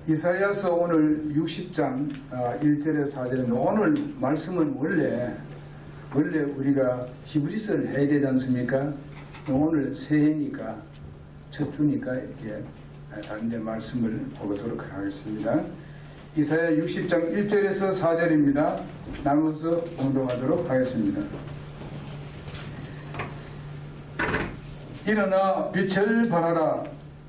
이사야서 오늘 60장 1절에 4절인데 오늘 말씀은 원래 우리가 히브리서를 해야 되지 않습니까? 오늘 새해니까 첫 주니까 이렇게 이제 말씀을 보도록 하겠습니다. 이사야 60장 1절에서 4절입니다. 나누어서 공독하도록 하겠습니다. 일어나 빛을 발하라.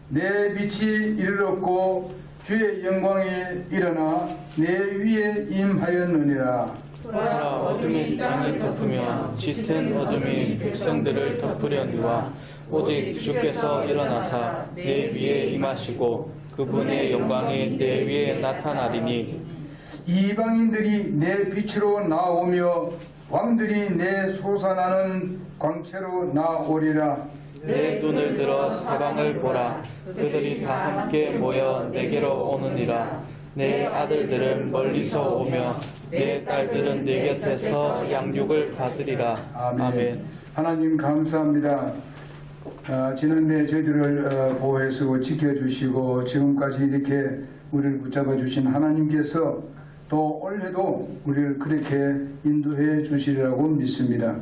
내 빛이 이르렀고 주의 영광이 일어나 내 위에 임하였느니라. 보라, 어둠이 땅을 덮으며 짙은 어둠이 백성들을 덮으려니와 오직 주께서 일어나사 내 위에 임하시고 그분의 영광이 내 위에 나타나리니 이방인들이 내 빛으로 나오며 왕들이 내 솟아나는 광채로 나오리라. 내 눈을 들어 사방을 보라. 그들이 다 함께 모여 내게로 오느니라. 내 아들들은 멀리서 오며 내 딸들은 내 곁에서 양육을 받으리라. 아멘. 하나님 감사합니다. 지난해 저희들을 보호해서 지켜주시고 지금까지 이렇게 우리를 붙잡아 주신 하나님께서 또 올해도 우리를 그렇게 인도해 주시리라고 믿습니다.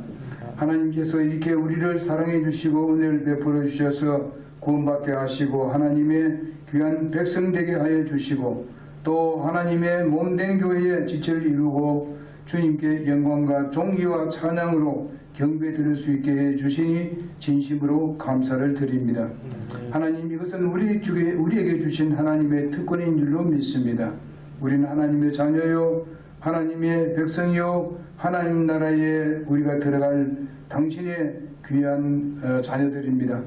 하나님께서 이렇게 우리를 사랑해 주시고 은혜를 베풀어 주셔서 구원받게 하시고 하나님의 귀한 백성 되게 하여 주시고 또 하나님의 몸된 교회의 지체를 이루고 주님께 영광과 존귀와 찬양으로 경배 드릴 수 있게 해 주시니 진심으로 감사를 드립니다. 하나님, 이것은 우리에게 주신 하나님의 특권인 줄로 믿습니다. 우리는 하나님의 자녀요 하나님의 백성이요 하나님 나라에 우리가 들어갈 당신의 귀한 자녀들입니다.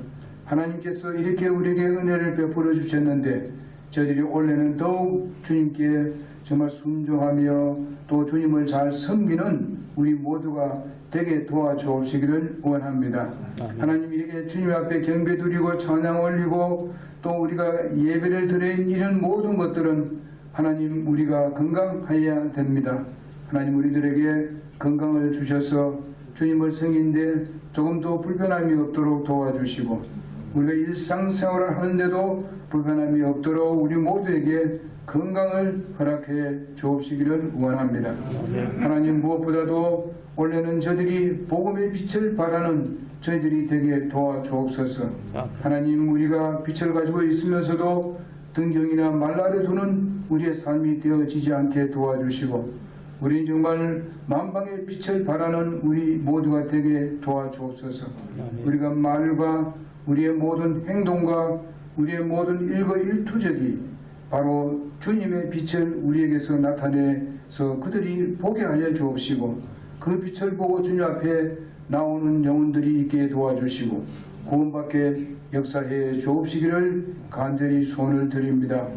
하나님께서 이렇게 우리에게 은혜를 베풀어 주셨는데 저희들이 올해는 더욱 주님께 정말 순종하며 또 주님을 잘 섬기는 우리 모두가 되게 도와주시기를 원합니다. 하나님, 이렇게 주님 앞에 경배 드리고 찬양 올리고 또 우리가 예배를 드린 이런 모든 것들은 하나님 우리가 건강해야 됩니다. 하나님, 우리들에게 건강을 주셔서 주님을 섬기는데 조금도 불편함이 없도록 도와주시고 우리가 일상생활을 하는데도 불편함이 없도록 우리 모두에게 건강을 허락해 주옵시기를 원합니다. 하나님, 무엇보다도 올해는 저들이 복음의 빛을 발하는 저희들이 되게 도와주옵소서. 하나님, 우리가 빛을 가지고 있으면서도 등경이나 말 아래 두는 우리의 삶이 되어지지 않게 도와주시고 우리 정말 만방의 빛을 발하는 우리 모두가 되게 도와주옵소서. 우리가 말과 우리의 모든 행동과 우리의 모든 일거일투적이 바로 주님의 빛을 우리에게서 나타내서 그들이 보게 하여 주옵시고 그 빛을 보고 주님 앞에 나오는 영혼들이 있게 도와주시고 구원받게 역사해 주옵시기를 간절히 소원을 드립니다.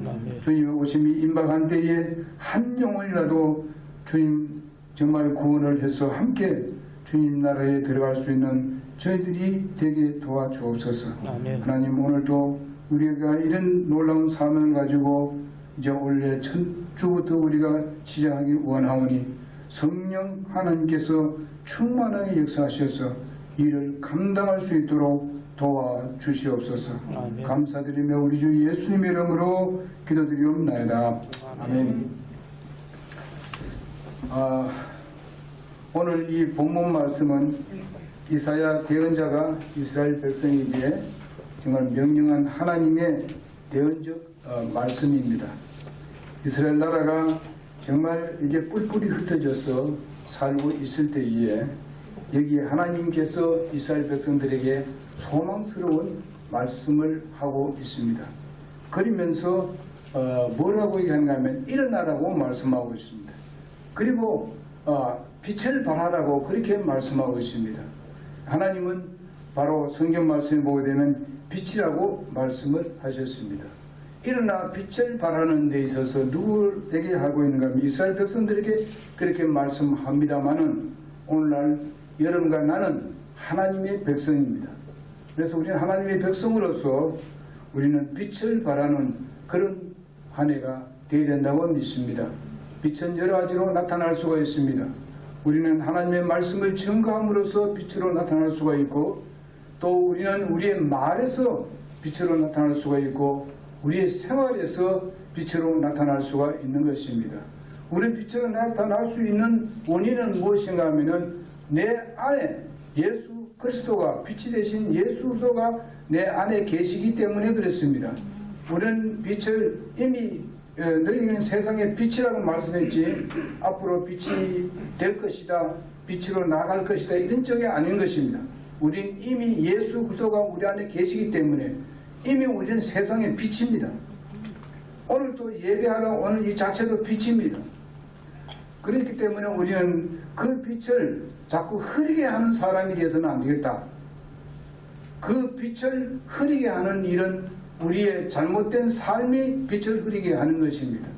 주님의 오심이 임박한 때에 한 영혼이라도 주님 정말 구원을 해서 함께 주님 나라에 들어갈 수 있는 저희들이 되게 도와주옵소서. 하나님, 오늘도 우리가 이런 놀라운 사명을 가지고 이제 올해 첫 주부터 우리가 시작하기 원하오니 성령 하나님께서 충만하게 역사하셔서 이를 감당할 수 있도록 도와주시옵소서. 감사드리며 우리 주 예수님의 이름으로 기도드리옵나이다. 아멘. 오늘 이 본문 말씀은 이사야 대언자가 이스라엘 백성에게 정말 명령한 하나님의 대언적 말씀입니다. 이스라엘 나라가 정말 이제 뿔뿔이 흩어져서 살고 있을 때에 여기에 하나님께서 이스라엘 백성들에게 소망스러운 말씀을 하고 있습니다. 그러면서 뭐라고 얘기하는가 하면 일어나라고 말씀하고 있습니다. 그리고 빛을 발하라고 그렇게 말씀하고 있습니다. 하나님은 바로 성경 말씀에 보게 되면 빛이라고 말씀을 하셨습니다. 일어나 빛을 발하는 데 있어서 누구에게 하고 있는가 하면 이스라엘 백성들에게 그렇게 말씀합니다마는 오늘날 여러분과 나는 하나님의 백성입니다. 그래서 우리는 하나님의 백성으로서 우리는 빛을 발하는 그런 한 해가 되어야 된다고 믿습니다. 빛은 여러 가지로 나타날 수가 있습니다. 우리는 하나님의 말씀을 증거함으로써 빛으로 나타날 수가 있고 또 우리는 우리의 말에서 빛으로 나타날 수가 있고 우리의 생활에서 빛으로 나타날 수가 있는 것입니다. 우리 빛으로 나타날 수 있는 원인은 무엇인가 하면은 내 안에 예수 그리스도가 빛이 되신 예수 그리스도가 내 안에 계시기 때문에 그렇습니다. 우리는 빛을 이미 너희는 세상의 빛이라고 말씀했지 앞으로 빛이 될 것이다, 빛으로 나갈 것이다 이런 쪽이 아닌 것입니다. 우린 이미 예수 그리스도가 우리 안에 계시기 때문에 이미 우리는 세상의 빛입니다. 오늘 또 예배하러 오는 이 자체도 빛입니다. 그렇기 때문에 우리는 그 빛을 자꾸 흐리게 하는 사람이 되어서는 안 되겠다. 그 빛을 흐리게 하는 일은 우리의 잘못된 삶이 빛을 흐리게 하는 것입니다.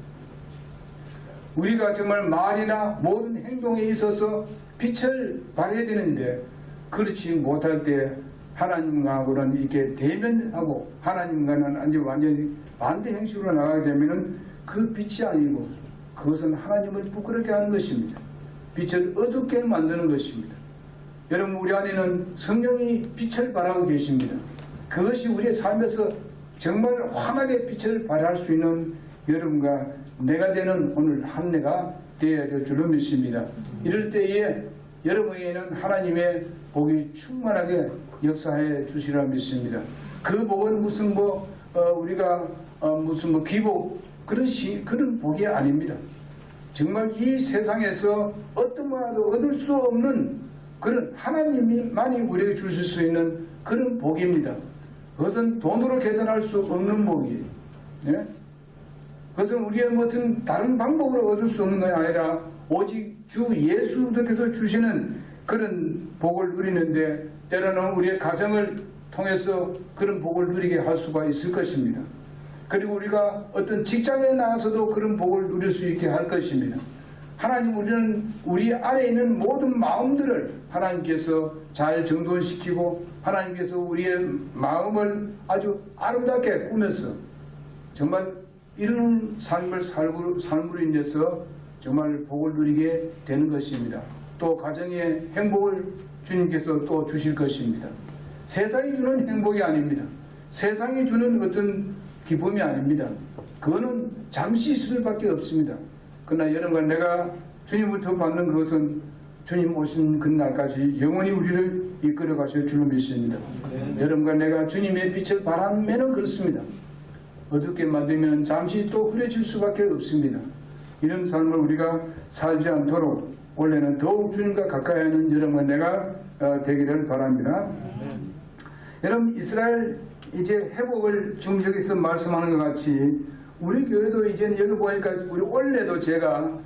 우리가 정말 말이나 모든 행동에 있어서 빛을 발해야 되는데 그렇지 못할 때 하나님과는 이렇게 대면하고 하나님과는 완전히 반대 형식으로 나가게 되면은 그 빛이 아니고 그것은 하나님을 부끄럽게 하는 것입니다. 빛을 어둡게 만드는 것입니다. 여러분 우리 안에는 성령이 빛을 발하고 계십니다. 그것이 우리의 삶에서 정말 환하게 빛을 발할 수 있는 여러분과 내가 되는 오늘 한 해가 되어야 될 줄로 믿습니다. 이럴 때에 여러분에게는 하나님의 복이 충만하게 역사해 주시리라 믿습니다. 그 복은 무슨 우리가 무슨 기복 그런 복이 아닙니다. 정말 이 세상에서 어떤 분야도 얻을 수 없는 그런 하나님만이 우리에게 주실 수 있는 그런 복입니다. 그것은 돈으로 계산할 수 없는 복이에요. 예? 그것은 우리의 무슨 다른 방법으로 얻을 수 없는 것이 아니라 오직 주 예수께서 주시는 그런 복을 누리는데 때로는 우리의 가정을 통해서 그런 복을 누리게 할 수가 있을 것입니다. 그리고 우리가 어떤 직장에 나가서도 그런 복을 누릴 수 있게 할 것입니다. 하나님 우리는 우리 안에 있는 모든 마음들을 하나님께서 잘 정돈시키고 하나님께서 우리의 마음을 아주 아름답게 꾸며서 정말 이런 삶으로 인해서 정말 복을 누리게 되는 것입니다. 또 가정의 행복을 주님께서 또 주실 것입니다. 세상이 주는 행복이 아닙니다. 세상이 주는 어떤 기쁨이 아닙니다. 그거는 잠시 있을 수밖에 없습니다. 그러나 여러분 내가 주님부터 받는 그것은 주님 오신 그날까지 영원히 우리를 이끌어 가실 줄로 믿습니다. 여러분과 내가 주님의 빛을 바라면은 그렇습니다. 어둡게 만들면 잠시 또 흐려질 수밖에 없습니다. 이런 삶을 우리가 살지 않도록 원래는 더욱 주님과 가까이 하는 여러분과 내가 되기를 바랍니다. 여러분 이스라엘 이제 회복을 지금 여기서 말씀하는 것 같이 우리 교회도 이제는 여기 보니까 우리 원래도 제가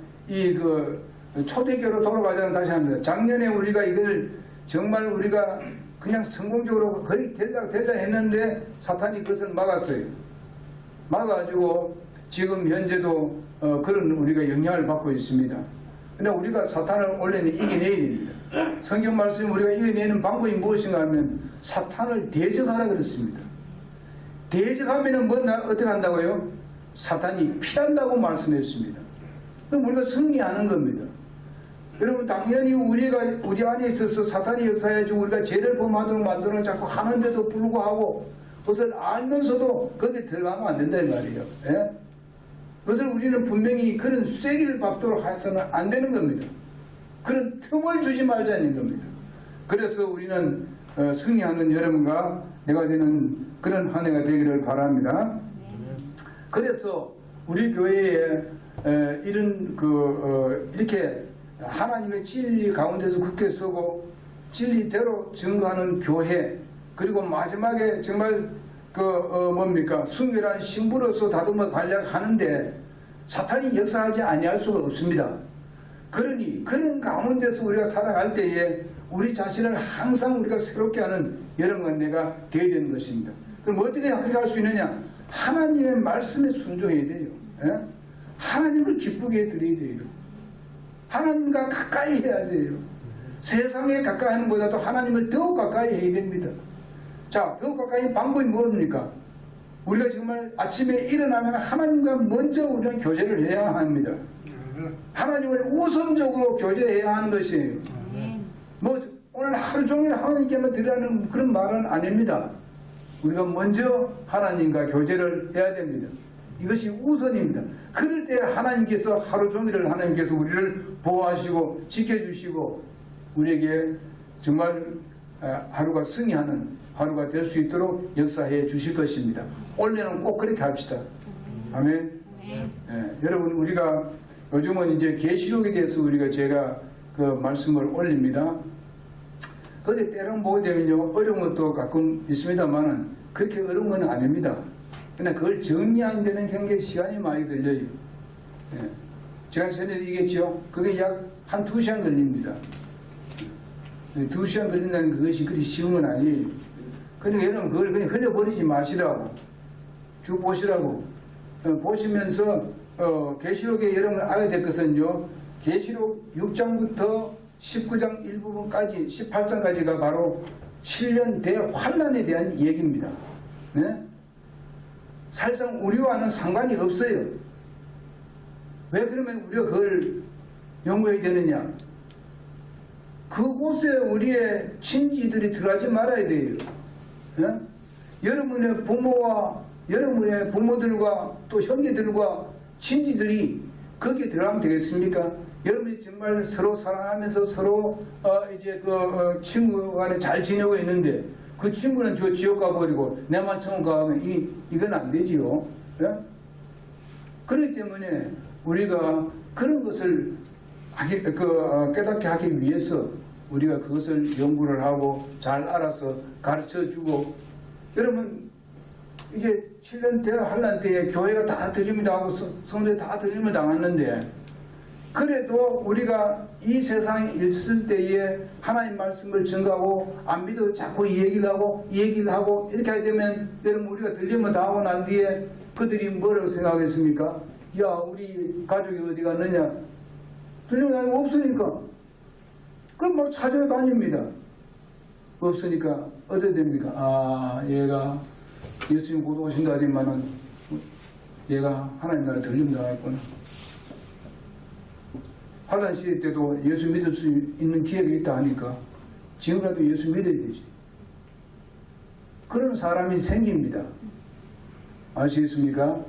초대교로 돌아가자는 다시 합니다. 작년에 우리가 이걸 정말 우리가 그냥 성공적으로 거의 되려 했는데 사탄이 그것을 막았어요. 막아가지고 지금 현재도 그런 우리가 영향을 받고 있습니다. 그러나 우리가 사탄을 원래는 이겨내야 됩니다. 성경 말씀에 우리가 이겨내는 방법이 무엇인가 하면 사탄을 대적하라 그랬습니다. 대적하면은 어떻게 한다고요? 사탄이 피한다고 말씀했습니다. 그럼 우리가 승리하는 겁니다. 여러분 당연히 우리 안에 있어서 사탄이 역사해가지고 우리가 죄를 범하도록 만들어 자꾸 하는데도 불구하고 그것을 알면서도 거기에 들어가면 안 된다는 말이에요. 예? 그것을 우리는 분명히 그런 쐐기를 밟도록 해서는 안 되는 겁니다. 그런 틈을 주지 말자는 겁니다. 그래서 우리는 승리하는 여러분과 내가 되는 그런 한 해가 되기를 바랍니다. 그래서 우리 교회에 이런 이렇게 하나님의 진리 가운데서 굳게 서고 진리대로 증거하는 교회 그리고 마지막에 정말 순결한 신부로서 다듬어 관리하는데 사탄이 역사하지 아니할 수가 없습니다. 그러니 그런 가운데서 우리가 살아갈 때에 우리 자신을 항상 우리가 새롭게 하는 여러분과 내가 되어야 되는 것입니다. 그럼 어떻게 그렇게 할 수 있느냐? 하나님의 말씀에 순종해야 돼요. 예? 하나님을 기쁘게 드려야 돼요. 하나님과 가까이 해야 돼요. 세상에 가까이 하는 것보다도 하나님을 더욱 가까이 해야 됩니다. 자, 더욱 가까이 방법이 뭡니까? 우리가 정말 아침에 일어나면 하나님과 먼저 우리는 교제를 해야 합니다. 하나님을 우선적으로 교제해야 하는 것이에요. 오늘 하루 종일 하나님께만 드리라는 그런 말은 아닙니다. 우리가 먼저 하나님과 교제를 해야 됩니다. 이것이 우선입니다. 그럴 때 하나님께서 하루 종일을 하나님께서 우리를 보호하시고 지켜주시고 우리에게 정말 하루가 승리하는 하루가 될 수 있도록 역사해 주실 것입니다. 올해는 꼭 그렇게 합시다. 아멘. 여러분 우리가 요즘은 이제 계시록에 대해서 제가 그 말씀을 올립니다. 그런데 때론 보게 되면요 어려운 것도 가끔 있습니다만은 그렇게 어려운 건 아닙니다. 그러나 그걸 정리하는 데는 굉장히 시간이 많이 걸려요. 제가 전에도 얘기했죠. 그게 약 한 2시간 걸립니다. 2시간 걸린다는 그것이 그리 쉬운 건 아니에요. 그러니까 여러분 그걸 그냥 흘려버리지 마시라고. 쭉 보시라고. 보시면서 계시록에 여러분 알아야 될 것은요. 계시록 6장부터 19장 일부분까지 18장까지가 바로 7년 대환란에 대한 얘기입니다. 네? 사실상 우리와는 상관이 없어요. 왜 그러면 우리가 그걸 연구해야 되느냐? 그곳에 우리의 친지들이 들어가지 말아야 돼요. 네? 여러분의 부모와 여러분의 부모들과 또 형제들과 친지들이 거기에 들어가면 되겠습니까? 여러분이 정말 서로 사랑하면서 서로 이제 친구 간에 잘 지내고 있는데 그 친구는 저 지옥 가버리고 내만 천국 가면 이건 안 되지요. 예? 그렇기 때문에 우리가 그런 것을 깨닫게 하기 위해서 우리가 그것을 연구를 하고 잘 알아서 가르쳐주고 여러분 이제 7년 대환란 때에 교회가 다 들림을 당하고 성도에 다 들림을 당했는데 그래도 우리가 이 세상에 있을 때에 하나님 말씀을 증거하고 안 믿어도 자꾸 이 얘기를 하고 이렇게 하게 되면 여러분 우리가 들림을 당하고 난 뒤에 그들이 뭐라고 생각하겠습니까? 야 우리 가족이 어디 갔느냐? 들림을 당하고 없으니까 그럼 뭐 찾아다닙니다. 없으니까 어떻게 됩니까? 아 얘가 예수님 곧 오신다 하지만은 얘가 하나님 나라에 들림 당했구나. 환란 시대 때도 예수 믿을 수 있는 기회가 있다 하니까 지금이라도 예수 믿어야 되지. 그런 사람이 생깁니다. 아시겠습니까?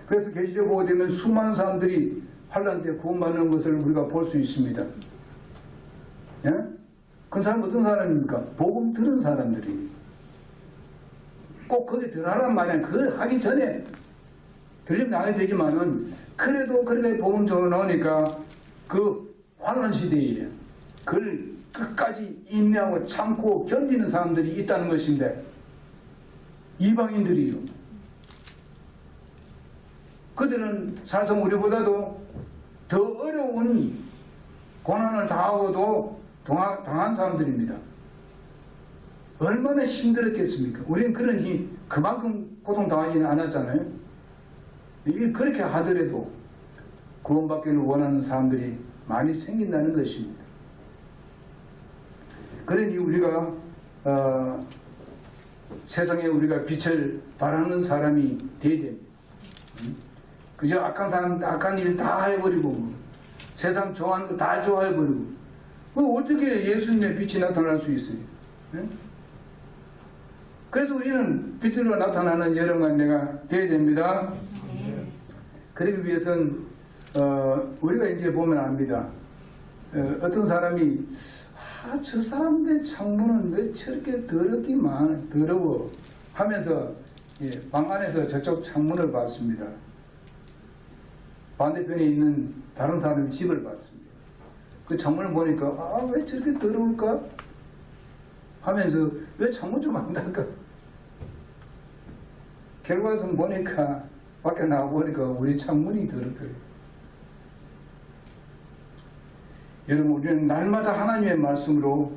그래서 계시록 보게 되면 수많은 사람들이 환란 때 구원받는 것을 우리가 볼 수 있습니다. 예? 그 사람 어떤 사람입니까? 복음 들은 사람들이. 꼭 거기 들어가란 말이야. 그걸 하기 전에 들림 나야 되지만은 그래도 그렇게 복음적으로 나오니까 그 환란 시대에 그걸 끝까지 인내하고 참고 견디는 사람들이 있다는 것인데 이방인들이요. 그들은 사실상 우리보다도 더 어려운 고난을 당하고도 당한 사람들입니다. 얼마나 힘들었겠습니까? 우리는 그러니 그만큼 고통당하지는 않았잖아요. 그렇게 하더라도 구원받기를 원하는 사람들이 많이 생긴다는 것입니다. 그러니 우리가 세상에 우리가 빛을 발하는 사람이 되어야 됩니다. 그저 악한 사람, 악한 일 다 해버리고 세상 좋아하는 거 다 좋아해버리고 어떻게 예수님의 빛이 나타날 수 있어요? 그래서 우리는 빛으로 나타나는 여러분 내가 되어야 됩니다. 그러기 위해서는 우리가 이제 보면 압니다. 어떤 사람이 저 사람들 창문은 왜 저렇게 더러워 하면서 방 안에서 저쪽 창문을 봤습니다. 반대편에 있는 다른 사람의 집을 봤습니다. 그 창문을 보니까 왜 저렇게 더러울까 하면서 왜 창문 좀 안 닫을까? 결과에서 보니까 밖에 나와보니까 우리 창문이 더럽더래요. 여러분 우리는 날마다 하나님의 말씀으로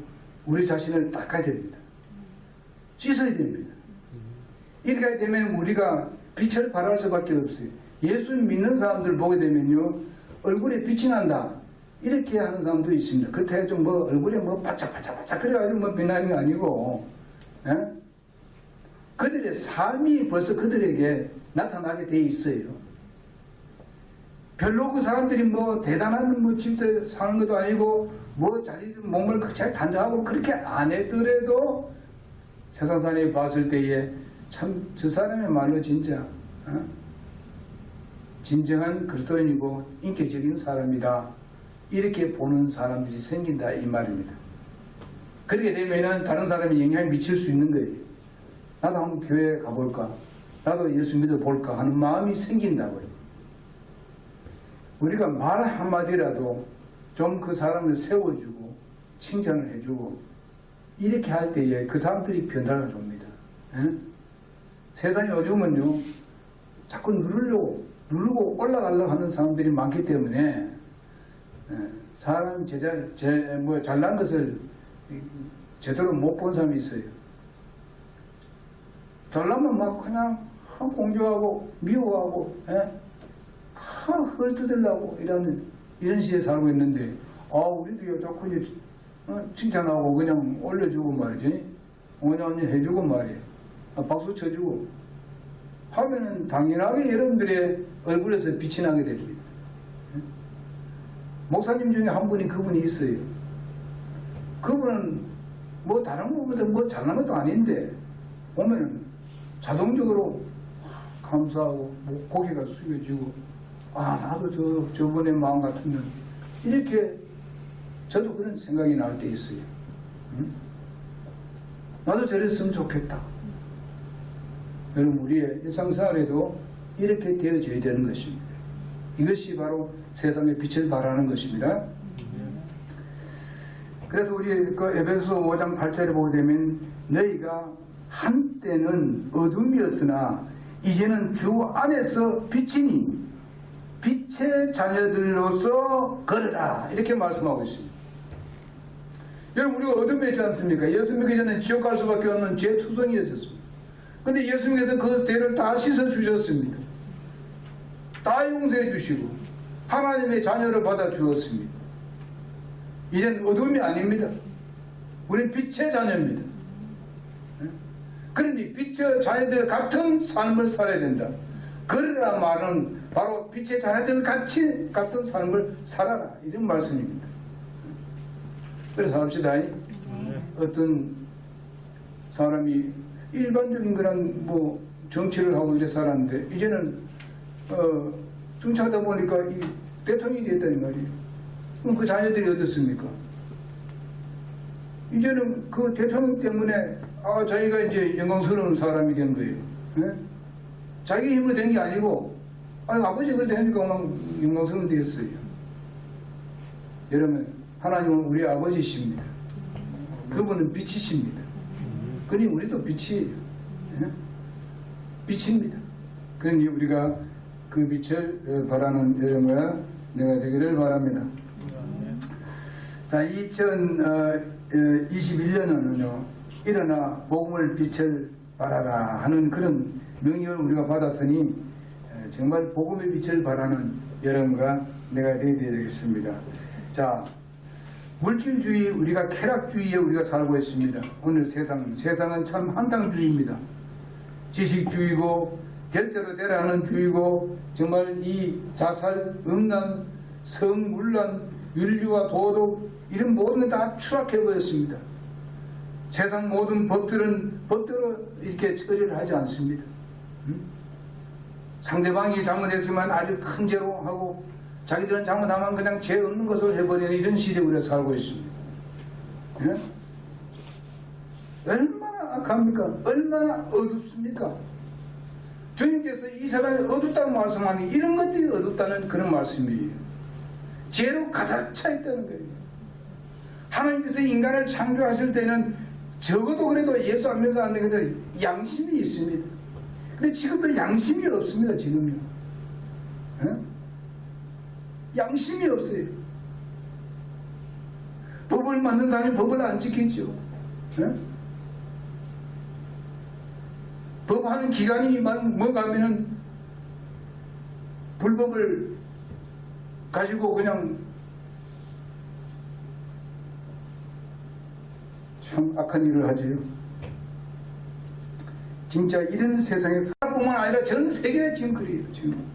우리 자신을 닦아야 됩니다. 씻어야 됩니다. 이렇게 하게 되면 우리가 빛을 발할 수밖에 없어요. 예수 믿는 사람들 보게 되면요 얼굴에 빛이 난다 이렇게 하는 사람도 있습니다. 그렇다 해서 얼굴에 바짝바짝 그래가지고 빛나는 게 아니고 그들의 삶이 벌써 그들에게 나타나게 돼 있어요. 별로 그 사람들이 대단한 집에 사는 것도 아니고 자기 몸을 잘 단장하고 그렇게 안 했더라도 세상 사람이 봤을 때에 참 저 사람의 말로 진짜 진정한 그리스도인이고 인격적인 사람이다, 이렇게 보는 사람들이 생긴다 이 말입니다. 그렇게 되면은 다른 사람이 영향을 미칠 수 있는 거예요. 나도 한번 교회에 가볼까, 나도 예수 믿어볼까 하는 마음이 생긴다고요. 우리가 말 한마디라도 좀 그 사람을 세워주고 칭찬을 해주고 이렇게 할 때에 그 사람들이 변화가 줍니다. 세상에 요즘은요 자꾸 누르고 올라가려고 하는 사람들이 많기 때문에 사람 잘난 것을 제대로 못 본 사람이 있어요. 잘나면 막 그냥 공조하고 미워하고 헐뜯으려고 이런 시대에 살고 있는데, 우리도 자꾸 이제 칭찬하고 그냥 올려주고 말이지, 오냐오냐 해주고 말이에요. 박수 쳐주고 하면은 당연하게 여러분들의 얼굴에서 빛이 나게 됩니다. 목사님 중에 한 분이 그분이 있어요. 그분은 뭐 다른 것보다 뭐 잘난 것도 아닌데 보면은 자동적으로 감사하고 고개가 숙여지고, 나도 저분의 마음 같으면 이렇게 저도 그런 생각이 날 때 있어요. 나도 저랬으면 좋겠다. 여러분, 우리의 일상생활에도 이렇게 되어져야 되는 것입니다. 이것이 바로 세상의 빛을 발하는 것입니다. 그래서 우리 그 에베소서 5장 8절에 보게 되면, 너희가 한때는 어둠이었으나 이제는 주 안에서 빛이니 빛의 자녀들로서 걸으라, 이렇게 말씀하고 있습니다. 여러분, 우리가 어둠에 있지 않습니까? 예수 믿기 전에 지옥 갈 수밖에 없는 죄투성이었습니다. 근데 예수님께서 그 죄를 다 씻어주셨습니다. 다 용서해 주시고 하나님의 자녀를 받아 주었습니다. 이젠 어둠이 아닙니다. 우리는 빛의 자녀입니다. 그러니 빛의 자녀들 같은 삶을 살아야 된다. 그러라 말은 바로 빛의 자녀들 같은 삶을 살아라, 이런 말씀입니다. 그래서 합시다. 어떤 사람이 일반적인 그런 정치를 하고 이래 살았는데, 이제는 정치하다 보니까 이 대통령이 됐다니 말이에요. 그럼 그 자녀들이 어떻습니까? 이제는 그 대통령 때문에 자기가 이제 영광스러운 사람이 된 거예요. 자기 힘으로 된 게 아니고, 아버지 그렇게 하니까 영광스러운 되었어요. 여러분, 하나님은 우리 아버지십니다. 그분은 빛이십니다. 그러니 우리도 빛이에요. 빛입니다. 그러니 우리가 그 빛을 바라는 여러분과 내가 되기를 바랍니다. 자, 2021년은요, 일어나 복음을 빛을 발하라 하는 그런 명령을 우리가 받았으니 정말 복음의 빛을 발하는 여러분과 내가 되어야 되겠습니다. 자, 물질주의, 우리가 쾌락주의에 우리가 살고 있습니다. 오늘 세상은 참 한탕주의입니다. 지식주의고 될대로 되라 하는 주의고, 정말 이 자살, 음란, 성문란, 윤리와 도덕, 이런 모든 것 다 추락해버렸습니다. 세상 모든 법들은 법대로 이렇게 처리를 하지 않습니다. 상대방이 잘못했으면 아주 큰 죄로 하고, 자기들은 잘못하면 그냥 죄 없는 것을 해버리는 이런 시대에 우리가 살고 있습니다. 얼마나 악합니까? 얼마나 어둡습니까? 주님께서 이 세상이 어둡다고 말씀하니 이런 것들이 어둡다는 그런 말씀이에요. 죄로 가득 차 있다는 거예요. 하나님께서 인간을 창조하실 때는 적어도 그래도 예수 안 믿어서 안 되는데 양심이 있습니다. 근데 지금도 양심이 없습니다. 지금요. 양심이 없어요. 법을 만든 사람이 법을 안 지키죠. 법하는 기간이 뭐 가면은 불법을 가지고 그냥 참 악한 일을 하지요. 진짜 이런 세상에 사람뿐만 아니라 전 세계에 지금 그래요. 지금.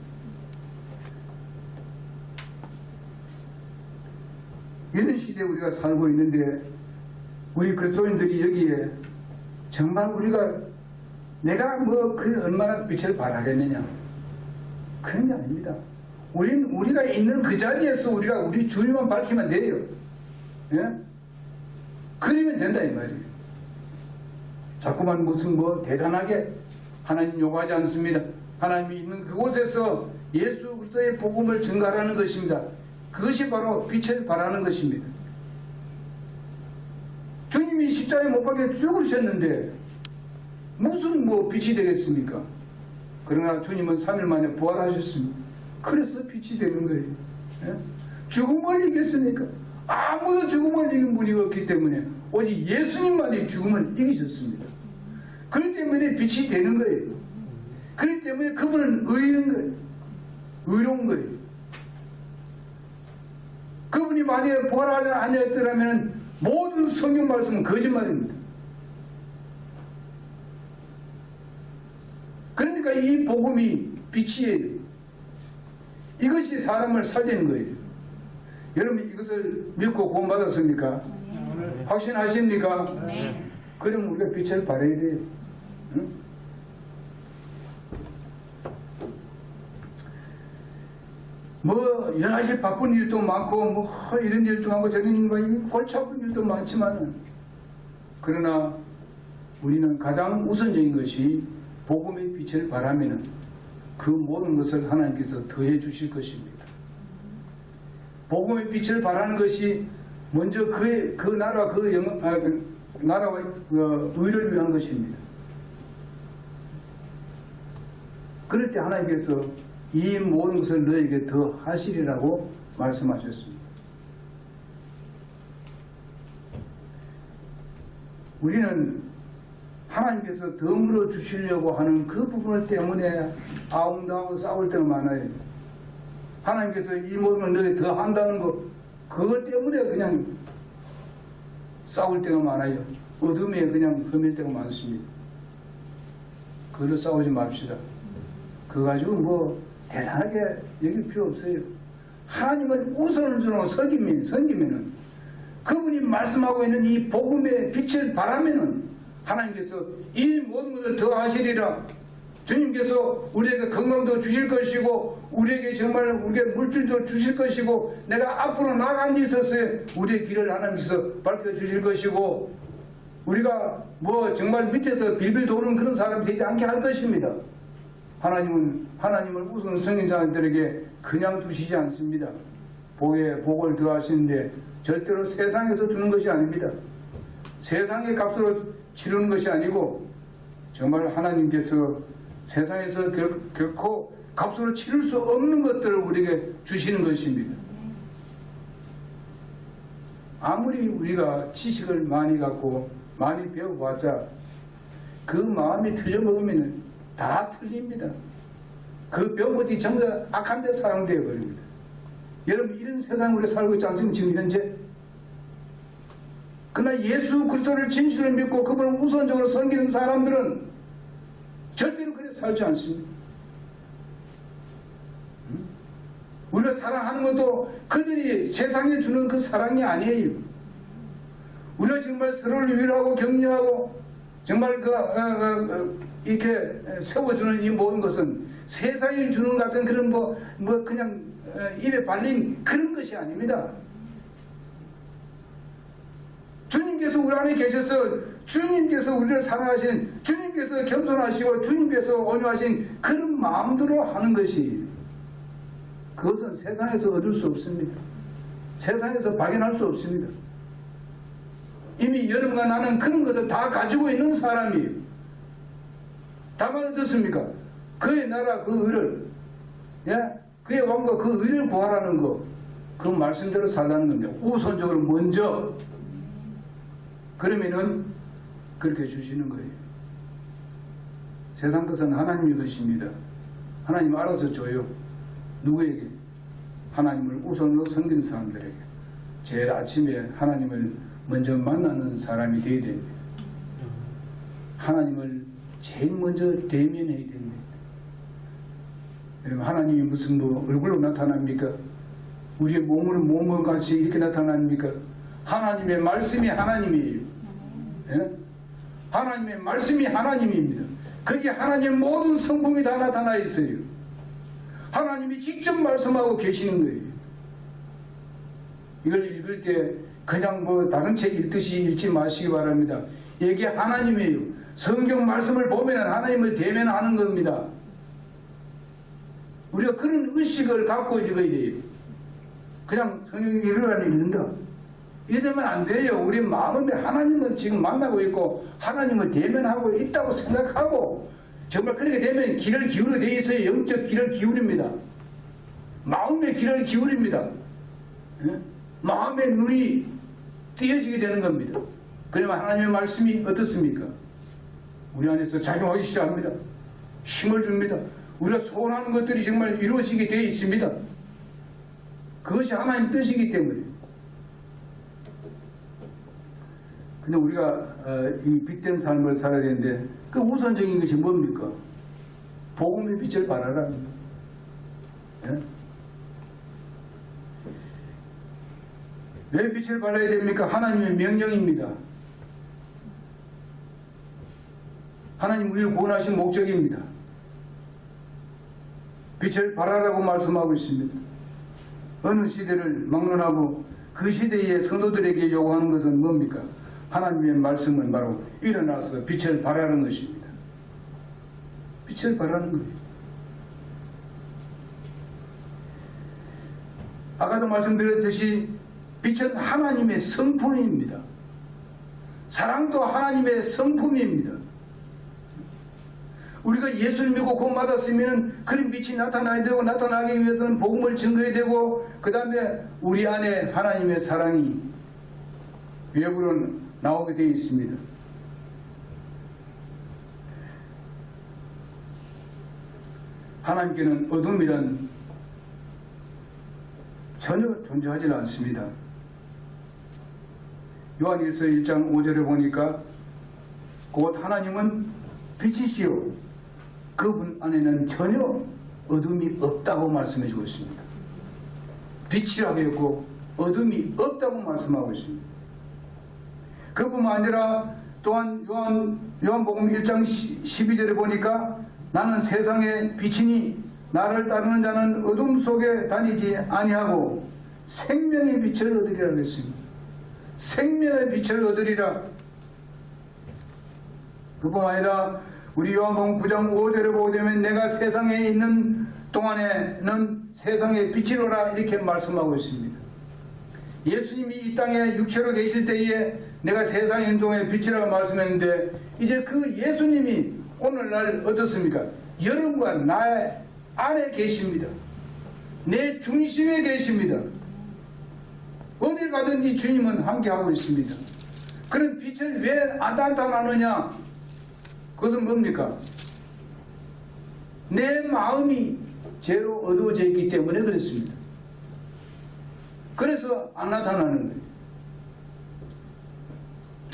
이런 시대에 우리가 살고 있는데, 우리 그리스도인들이 여기에 정말 우리가 내가 뭐 그 얼마나 빛을 발하겠느냐, 그런 게 아닙니다. 우리가 있는 그 자리에서 우리가 우리 주님만 밝히면 돼요. 예? 그러면 된다 이 말이에요. 자꾸만 무슨 뭐 대단하게 하나님 요구하지 않습니다. 하나님이 있는 그곳에서 예수 그리스도의 복음을 증가하는 것입니다. 그것이 바로 빛을 발하는 것입니다. 주님이 십자가에 못 박혀 죽으셨는데 무슨 뭐 빛이 되겠습니까? 그러나 주님은 3일 만에 부활하셨습니다. 그래서 빛이 되는 거예요. 예? 죽음을 이겼으니까. 아무도 죽음을 이긴 분이 없기 때문에 오직 예수님만이 죽음을 이기셨습니다. 그렇기 때문에 빛이 되는 거예요. 그렇기 때문에 그분은 의인 거예요. 의로운 거예요. 그분이 만약에 부활하지 아니었더라면 모든 성경 말씀은 거짓말입니다. 그러니까 이 복음이 빛이에요. 이것이 사람을 살리는 거예요. 여러분 이것을 믿고 구원받았습니까? 네. 확신하십니까? 네. 그러면 우리가 빛을 발해야 돼요. 응? 뭐 여러 가지 바쁜 일도 많고 뭐 이런 일도 많고 저런 일도 많고 골치 아픈 일도 많지만 그러나 우리는 가장 우선적인 것이 복음의 빛을 발하면 그 모든 것을 하나님께서 더해 주실 것입니다. 복음의 빛을 발하는 것이 먼저 그 나라와 나라와 의를 위한 것입니다. 그럴 때 하나님께서 이 모든 것을 너에게 더 하시리라고 말씀하셨습니다. 우리는 하나님께서 더 물어 주시려고 하는 그 부분 때문에 아웅다하고 싸울 때가 많아요. 하나님께서 이 모든 걸 너에게 더 한다는 것, 그것 때문에 그냥 싸울 때가 많아요. 어둠에 그냥 흠일 때가 많습니다. 그걸로 싸우지 맙시다. 그거 가지고 뭐 대단하게 여길 필요 없어요. 하나님을 우선을 주는 섬기면은 그분이 말씀하고 있는 이 복음의 빛을 바라면은 하나님께서 이 모든 것을 더 하시리라. 주님께서 우리에게 건강도 주실 것이고 우리에게 정말 우리에게 물질도 주실 것이고 내가 앞으로 나아간 데 있어서 우리의 길을 하나님께서 밝혀주실 것이고 우리가 뭐 정말 밑에서 빌빌 도는 그런 사람이 되지 않게 할 것입니다. 하나님을 우선 성인자들에게 그냥 두시지 않습니다. 복을 더하시는데 절대로 세상에서 주는 것이 아닙니다. 세상의 값으로 치르는 것이 아니고 정말 하나님께서 세상에서 결코 값으로 치를 수 없는 것들을 우리에게 주시는 것입니다. 아무리 우리가 지식을 많이 갖고 많이 배워봤자 그 마음이 틀려먹으면 다 틀립니다. 그 배운 것이 전부 다 악한 데 사용되어 버립니다. 여러분 이런 세상에 우리가 살고 있지 않습니까? 지금 현재? 그러나 예수 그리스도를 진실로 믿고 그분을 우선적으로 섬기는 사람들은 절대로 그렇게 살지 않습니다. 우리가 사랑하는 것도 그들이 세상에 주는 그 사랑이 아니에요. 우리가 정말 서로를 위로하고 격려하고 정말 이렇게 세워주는 이 모든 것은 세상이 주는 같은 그런 뭐 그냥 입에 발린 그런 것이 아닙니다. 주님께서 우리 안에 계셔서 주님께서 우리를 사랑하신 주님께서 겸손하시고 주님께서 온유하신 그런 마음대로 하는 것이 그것은 세상에서 얻을 수 없습니다. 세상에서 발견할 수 없습니다. 이미 여러분과 나는 그런 것을 다 가지고 있는 사람이에요. 다만 어떻습니까? 그의 나라 그 의를 그의 왕과 그 의를 구하라는 거 그 말씀대로 살라는 겁니다. 우선적으로 먼저 그러면은 그렇게 주시는 거예요. 세상 것은 하나님의 것입니다. 하나님 알아서 줘요. 누구에게? 하나님을 우선으로 섬기는 사람들에게. 제일 아침에 하나님을 먼저 만나는 사람이 되어야 됩니다. 하나님을 제일 먼저 대면해야 됩니다. 여러분 하나님이 무슨 뭐 얼굴로 나타납니까? 우리의 몸을 같이 이렇게 나타납니까? 하나님의 말씀이 하나님이에요. 예? 하나님의 말씀이 하나님입니다. 거기에 하나님의 모든 성품이 다 나타나 있어요. 하나님이 직접 말씀하고 계시는 거예요. 이걸 읽을 때 그냥 뭐 다른 책 읽듯이 읽지 마시기 바랍니다. 이게 하나님이에요. 성경 말씀을 보면 하나님을 대면하는 겁니다. 우리가 그런 의식을 갖고 읽어야 돼요. 그냥 성경 읽으라니 읽는다. 이러면 안 돼요. 우리 마음에 하나님을 지금 만나고 있고 하나님을 대면하고 있다고 생각하고 정말 그렇게 되면 귀를 기울여 돼 있어요. 영적 귀를 기울입니다. 마음의 귀를 기울입니다. 예? 마음의 눈이 띄어지게 되는 겁니다. 그러면 하나님의 말씀이 어떻습니까? 우리 안에서 작용하기 시작합니다. 힘을 줍니다. 우리가 소원하는 것들이 정말 이루어지게 되어 있습니다. 그것이 하나님 뜻이기 때문에. 근데 우리가 이 빛된 삶을 살아야 되는데 그 우선적인 것이 뭡니까? 복음의 빛을 발하라. 예? 왜 빛을 발해야 됩니까? 하나님의 명령입니다. 하나님 우리를 구원하신 목적입니다. 빛을 발하라고 말씀하고 있습니다. 어느 시대를 막론하고 그 시대의 성도들에게 요구하는 것은 뭡니까? 하나님의 말씀은 바로 일어나서 빛을 발하는 것입니다. 빛을 발하는 거예요. 아까도 말씀드렸듯이 빛은 하나님의 성품입니다. 사랑도 하나님의 성품입니다. 우리가 예수를 믿고 구원 받았으면 그런 빛이 나타나야 되고 나타나기 위해서는 복음을 증거해야 되고 그 다음에 우리 안에 하나님의 사랑이 외부로 나오게 되어 있습니다. 하나님께는 어둠이란 전혀 존재하지 않습니다. 요한일서 1장 5절에 보니까 곧 하나님은 빛이시요 그분 안에는 전혀 어둠이 없다고 말씀해 주고 있습니다. 빛이라고 했고 어둠이 없다고 말씀하고 있습니다. 그뿐만 아니라 또한 요한복음 1장 12절에 보니까 나는 세상의 빛이니 나를 따르는 자는 어둠 속에 다니지 아니하고 생명의 빛을 얻으리라 했습니다. 생명의 빛을 얻으리라. 그뿐만 아니라 우리 요한복음 9장 5절에 보게 되면 내가 세상에 있는 동안에는 세상의 빛이로라 이렇게 말씀하고 있습니다. 예수님이 이 땅에 육체로 계실 때에 내가 세상에 있는 동안에 빛이라고 말씀했는데 이제 그 예수님이 오늘날 어떻습니까? 여러분과 나의 안에 계십니다. 내 중심에 계십니다. 어딜 가든지 주님은 함께하고 있습니다. 그런 빛을 왜 안 나타나느냐? 그것은 뭡니까? 내 마음이 죄로 어두워져 있기 때문에 그렇습니다. 그래서 안 나타나는 거예요.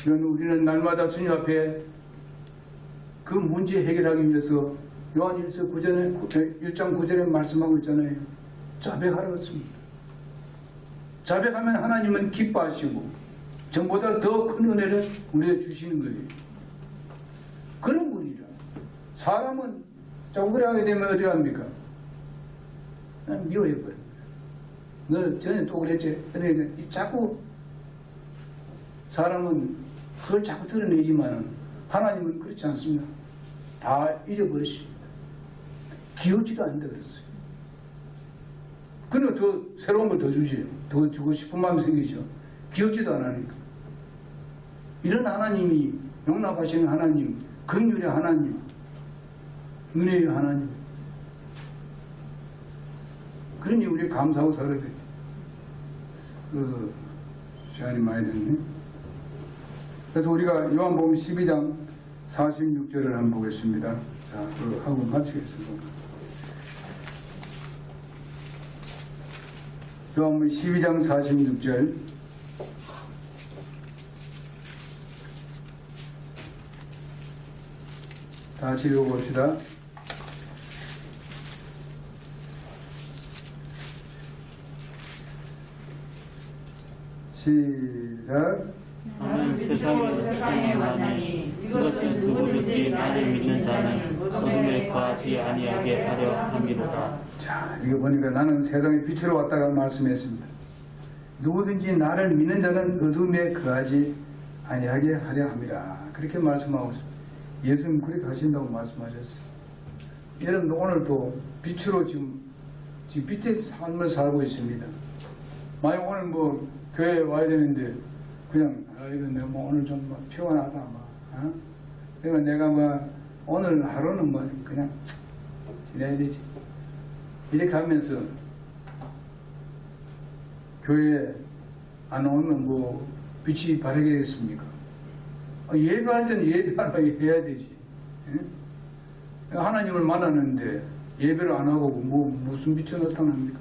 그러면 우리는 날마다 주님 앞에 그 문제 해결하기 위해서 요한일서 1장 9절에 말씀하고 있잖아요. 자백하라고 했습니다. 자백하면 하나님은 기뻐하시고 전보다 더 큰 은혜를 우리에게 주시는 거예요. 그런 분이라. 사람은 자꾸 그래 하게 되면 어디 갑니까? 미워해버려. 너 전에 또 그랬지. 근데 자꾸 사람은 그걸 자꾸 드러내지만 하나님은 그렇지 않습니다. 다 잊어버리십니다. 기울지도 않는다 그랬어요. 그러니까 더 새로운 걸 더 주세요. 더 주고 싶은 마음이 생기죠. 기울지도 않으니까. 이런 하나님이 용납하시는 하나님, 긍휼의 하나님, 은혜의 하나님. 그러니 우리 감사하고 살아야 돼요. 시간이 많이 됐네. 그래서 우리가 요한복음 12장 46절을 한번 보겠습니다. 자, 그거 하고 마치겠습니다. 요한복음 12장 46절. 다 같이 읽어봅시다. 시작. 나는 세상에 나니 이것은 누구든지 나를 믿는 자는 어둠에 거하지 아니하게 하려 함이로다. 자, 이거 보니까 나는 세상의 빛으로 왔다가 말씀했습니다. 누구든지 나를 믿는 자는 어둠에 거하지 아니하게 하려 함이라. 그렇게 말씀하고 있습니다. 예수님 그렇게 하신다고 말씀하셨어요. 여러분도 오늘도 빛으로 지금 빛의 삶을 살고 있습니다. 만약 오늘 뭐 교회에 와야 되는데 그냥 이거 내가 뭐 오늘 좀 뭐 피곤하다 뭐, 그러니까 내가 뭐 오늘 하루는 뭐 그냥 지내야 되지. 이렇게 하면서 교회에 안 오면 뭐 빛이 바라겠습니까? 예배할 때는 예배하라 해야 되지. 예? 하나님을 만나는데 예배를 안 하고 뭐 무슨 빛이 나타납니까?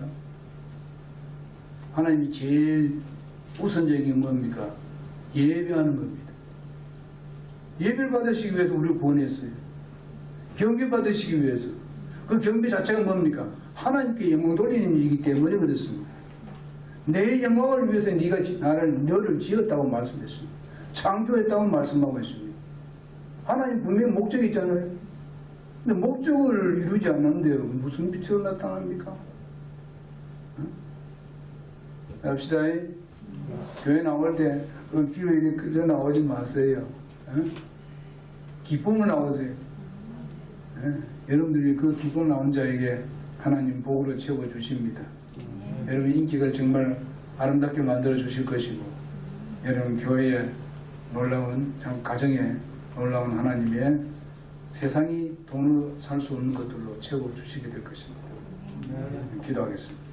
하나님이 제일 우선적인 게 뭡니까? 예배하는 겁니다. 예배를 받으시기 위해서 우리를 구원했어요. 경배 받으시기 위해서. 그 경배 자체가 뭡니까? 하나님께 영광 돌리는 일이기 때문에 그렇습니다. 내 영광을 위해서 너를 지었다고 말씀했습니다. 창조했다고 말씀하고 있습니다. 하나님 분명히 목적이 있잖아요. 근데 목적을 이루지 않는데 무슨 빛으로 나타납니까? 합시다. 교회 나올 때 귀로 이렇게 그저 나오지 마세요. 기쁨을 나오세요. 여러분들이 그 기쁨 나온 자에게 하나님 복으로 채워주십니다. 여러분 인격을 정말 아름답게 만들어 주실 것이고, 여러분 교회에 놀라운, 참 가정에 놀라운 하나님의 세상이 돈으로 살 수 없는 것들로 채워주시게 될 것입니다. 기도하겠습니다.